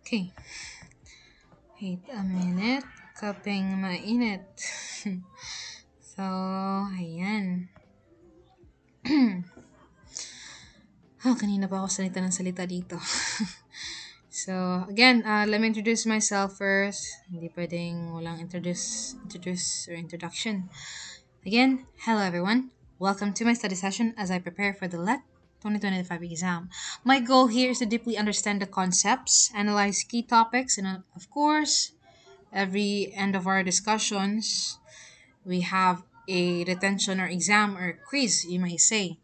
Okay. Wait a minute. Kapeng mainit. So, ayan. Kanina pa ako salita ng salita dito. So, again, let me introduce myself first. Hindi pwedeng walang introduce or introduction. Again, hello everyone. Welcome to my study session as I prepare for the LET 2025 exam. My goal here is to deeply understand the concepts, analyze key topics, and of course, every end of our discussions, we have a retention or exam or quiz, you might say.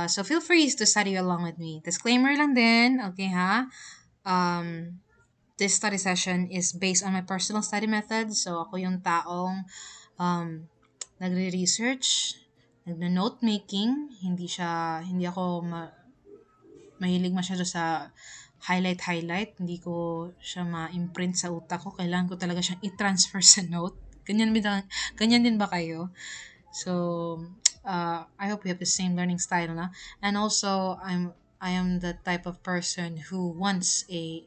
So feel free to study along with me. Disclaimer lang din, okay ha? This study session is based on my personal study method. So ako yung taong nagre-research, nagno-note making, hindi ako mahilig masyado sa highlight. Hindi ko siya ma-imprint sa utak ko. Kailangan ko talaga siyang i-transfer sa note. Ganyan din ba kayo? So, I hope we have the same learning style, na. And also, I am the type of person who wants a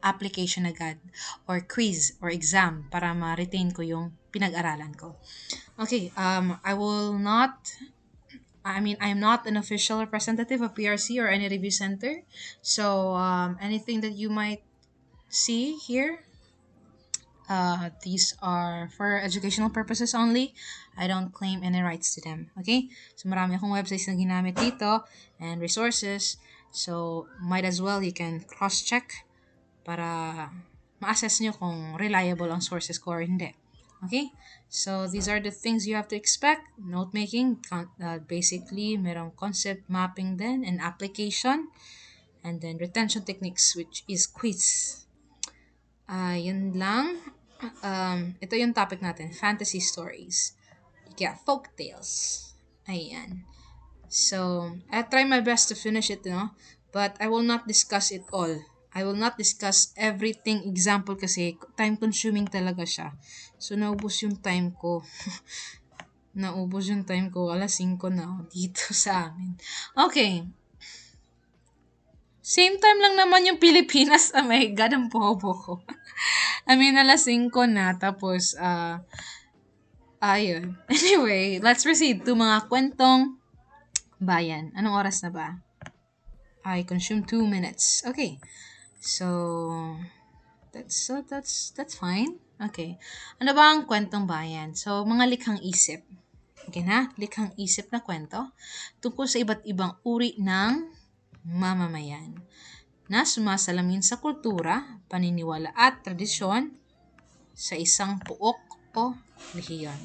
application agad or quiz or exam para ma-retain ko yung pinag-aralan ko. Okay, I'm not an official representative of PRC or any review center. So, anything that you might see here, these are for educational purposes only. I don't claim any rights to them. Okay? So, marami akong websites na ginamit dito and resources. So, might as well you can cross-check para ma-assess nyo kung reliable ang sources ko or hindi. Okay? So, these are the things you have to expect. Note making, basically, merong concept mapping din and application. And then retention techniques, which is quiz. Yun lang. Ito yung topic natin, fantasy stories. Yeah, folk tales. Ayan. So, I'll try my best to finish it, but I will not discuss it all. I will not discuss everything example kasi time consuming talaga siya. So, naubos yung time ko. Alas 5 na dito sa amin. Okay. Same time lang naman yung Pilipinas. Oh my God, ang bobo ko. alas 5 na. Tapos, ayun. Anyway, let's proceed to mga kwentong bayan. Anong oras na ba? I consume 2 minutes. Okay. So, that's fine. Okay. Ano ba ang kwentong bayan? So, mga likhang isip. Okay na? Likhang isip na kwento tungkol sa iba't ibang uri ng mamamayan na sumasalamin sa kultura, paniniwala at tradisyon sa isang puok o rehiyon.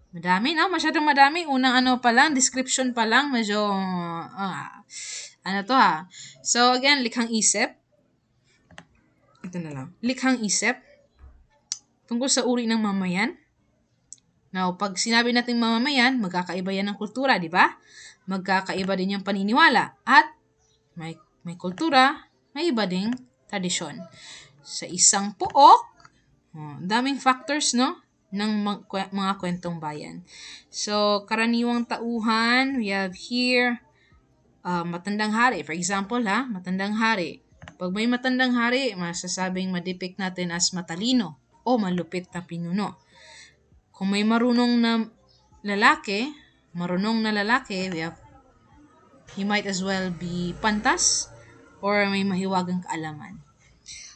Madami, no? Masyadong madami. Unang description pa lang, medyo, So, again, likhang isip. Ito na lang. Likhang isip tungkol sa uri ng mamamayan. Now, pag sinabi natin mamamayan, magkakaiba yan ng kultura, di ba? Magkakaiba din yung paniniwala. At may kultura, may iba ding tradisyon. Sa isang puok, daming factors, no? Ng mga kwentong bayan. So, karaniwang tauhan, we have here, matandang hari. For example, matandang hari. Pag may matandang hari, masasabing ma-depict natin as matalino o malupit na pinuno. Kung may marunong na lalaki, he might as well be pantas or may mahiwagang kaalaman.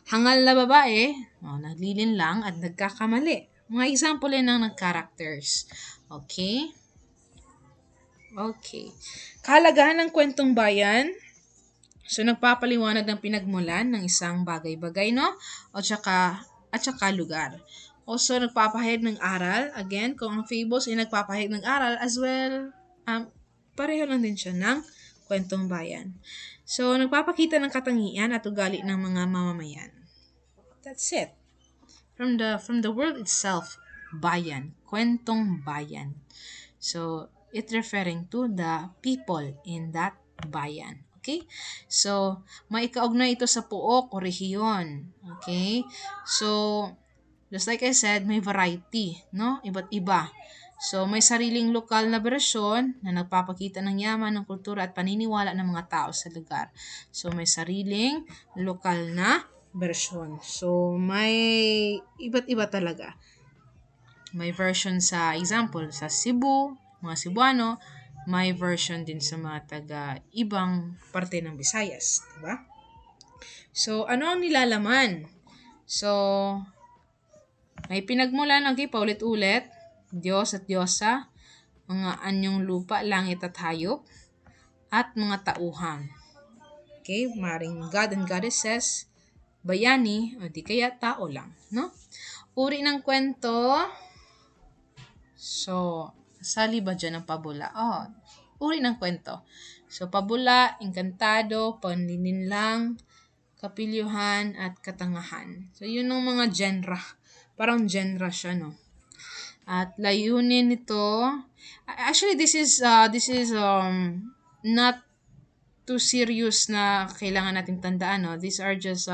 Hangal na babae, naglilin lang at nagkakamali. Mga example ng characters. Okay? Okay. Kahalagahan ng kwentong bayan. So, nagpapaliwanag ng pinagmulan ng isang bagay-bagay, no? At saka lugar. Also, nagpapahayag ng aral. Again, kung ang fables ay nagpapahayag ng aral, as well, pareho lang din siya ng kwentong bayan. So, nagpapakita ng katangian at ugali ng mga mamamayan. That's it. From the word itself, bayan, kwentong bayan. So, it referring to the people in that bayan. Okay? So, maikaugnay ito sa puok o rehiyon. Okay? So, just like I said, may variety, no? Iba't iba. So, may sariling lokal na bersyon na nagpapakita ng yaman ng kultura at paniniwala ng mga tao sa lugar. So, may sariling lokal na version. So, may iba't iba talaga. May version sa example sa Cebu, mga Cebuano, may version din sa mga taga ibang parte ng Visayas, di ba? So, ano ang nilalaman? So, may pinagmulan, okay, paulit-ulit. Diyos at Diyosa, mga anyong lupa, langit at hayop, at mga tauhan. Okay, maring God and Goddesses, bayani, o di kaya tao lang, no? Uri ng kwento. So, sali ba dyan ang pabula? Oh, uri ng kwento. So, pabula, engkantado, panlilinlang, kapilyuhan, at katangahan. So, yun ang mga genre. Parang genre siya, no? At layunin nito, actually this is not too serious na kailangan nating tandaan, no? These are just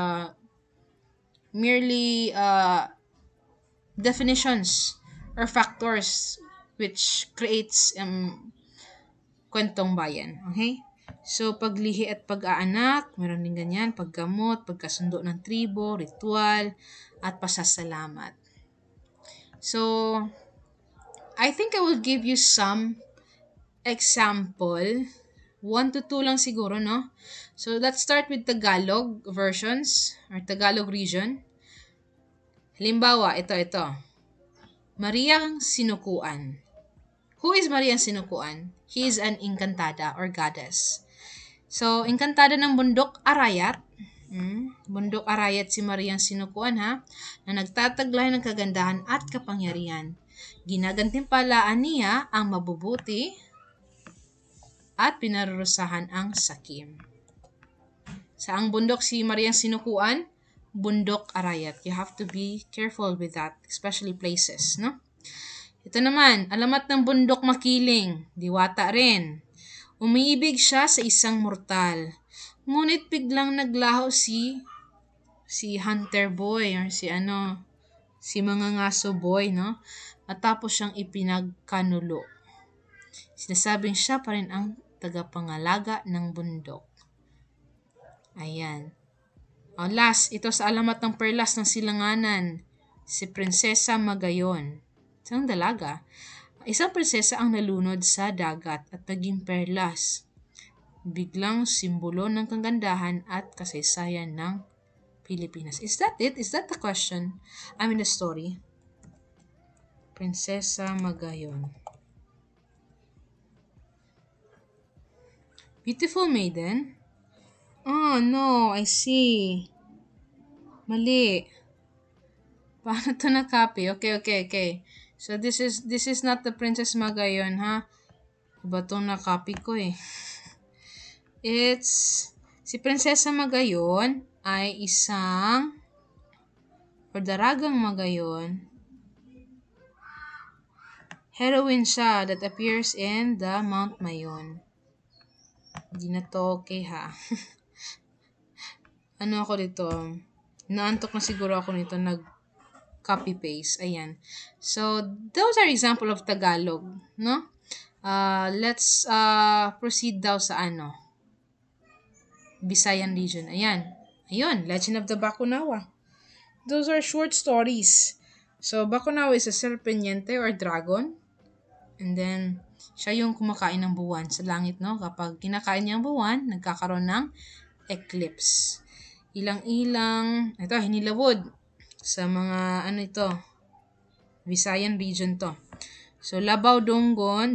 merely definitions or factors which creates kwentong bayan. Okay? So, paglihi at pag-aanak, meron din ganyan, paggamot, pagkasundo ng tribo, ritual, at pasasalamat. So, I think I will give you some example. 1 to 2 lang siguro, no? So, let's start with Tagalog versions or Tagalog region. Halimbawa, ito. Mariang Sinukuan. Who is Mariang Sinukuan? He is an encantada or goddess. So, encantada ng Bundok Arayat. Bundok Arayat si Mariang Sinukuan, ha? Na nagtataglay ng kagandahan at kapangyarihan. Ginagantimpalaan niya ang mabubuti at pinarurusahan ang sakim. Saang bundok si Mariang Sinukuan? Bundok Arayat. You have to be careful with that, especially places, no? Ito naman, alamat ng bundok makiling, diwata rin. Umiibig siya sa isang mortal. Ngunit biglang naglaho si Hunter Boy or si Mangangaso Boy, no? At tapos siyang ipinagkanulo. Sinasabing siya pa rin ang tagapangalaga ng bundok. Ayan. Last, ito sa alamat ng perlas ng silanganan, si Prinsesa Magayon. Isang dalaga. Isang prinsesa ang nalunod sa dagat at naging perlas. Biglang simbolo ng kagandahan at kasaysayan ng Pilipinas. Is that it? Is that the question? I mean the story. Prinsesa Magayon. Beautiful maiden? Oh, no. I see. Mali. Paano to na-copy? Okay. So, this is not the Princess Magayon, ha? Iba itong na-copy ko, eh. Si Prinsesa Magayon ay isang or daragang Magayon. Heroine siya that appears in the Mount Mayon. Hindi na to okay, ha? Ano ako dito? Naantok na siguro ako nito, copy-paste. Ayan. So, those are example of Tagalog, no? Let's proceed daw sa Visayan region. Ayan. Ayun, Legend of the Bakunawa. Those are short stories. So, Bakunawa is a serpente or dragon. And then, siya yung kumakain ng buwan sa langit, no? Kapag kinakain niya ang buwan, nagkakaroon ng eclipse. Ilang-ilang, ito, hinilawod sa mga, Visayan region to. So, labaw dongon,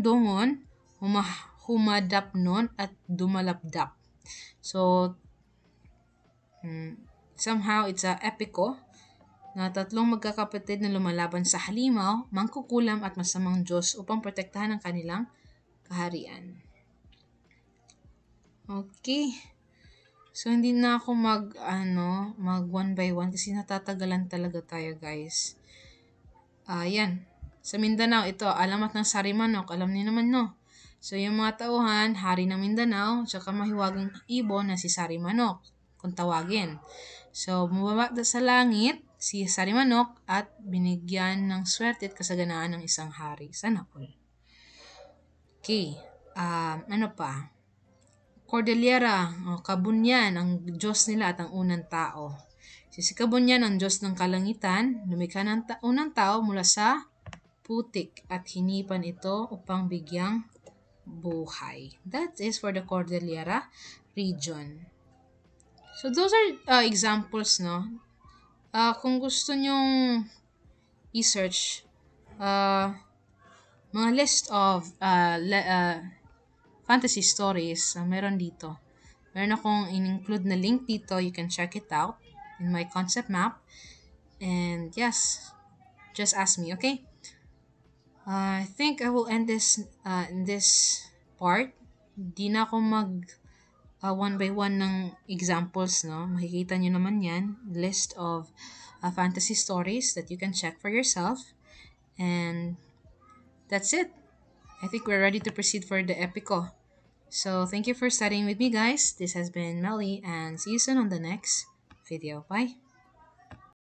humadapnon at dumalapdap. So, somehow it's a epiko na tatlong magkakapatid na lumalaban sa halimaw, mangkukulam at masamang Diyos upang protektahan ang kanilang kaharian. Okay. So, hindi na ako mag one by one kasi natatagalan talaga tayo, guys. Yan. Sa Mindanao, ito, alamat ng Sarimanok. Alam niyo naman, no? So, yung mga tauhan, hari ng Mindanao, tsaka mahiwagang ibon na si Sarimanok, kung tawagin. So, bumaba sa langit si Sarimanok at binigyan ng swerte at kasaganaan ng isang hari. Sana all. Okay. Ano pa? Cordillera, Kabunyan, ang Diyos nila at ang unang tao. Sisikabon niya ng Diyos ng kalangitan, lumikha ng unang tao mula sa putik at hinipan ito upang bigyang buhay. That is for the Cordillera region. So those are examples, no? Kung gusto nyong i-search mga list of fantasy stories, meron dito. Meron akong in-include na link dito. You can check it out in my concept map. And yes, just ask me, okay? I think I will end this in this part. Di na ako mag one by one ng examples, no? Makikita nyo naman yan. List of fantasy stories that you can check for yourself. And that's it. I think we're ready to proceed for the Epico. So thank you for studying with me, guys. This has been Melly, and see you soon on the next video. Bye.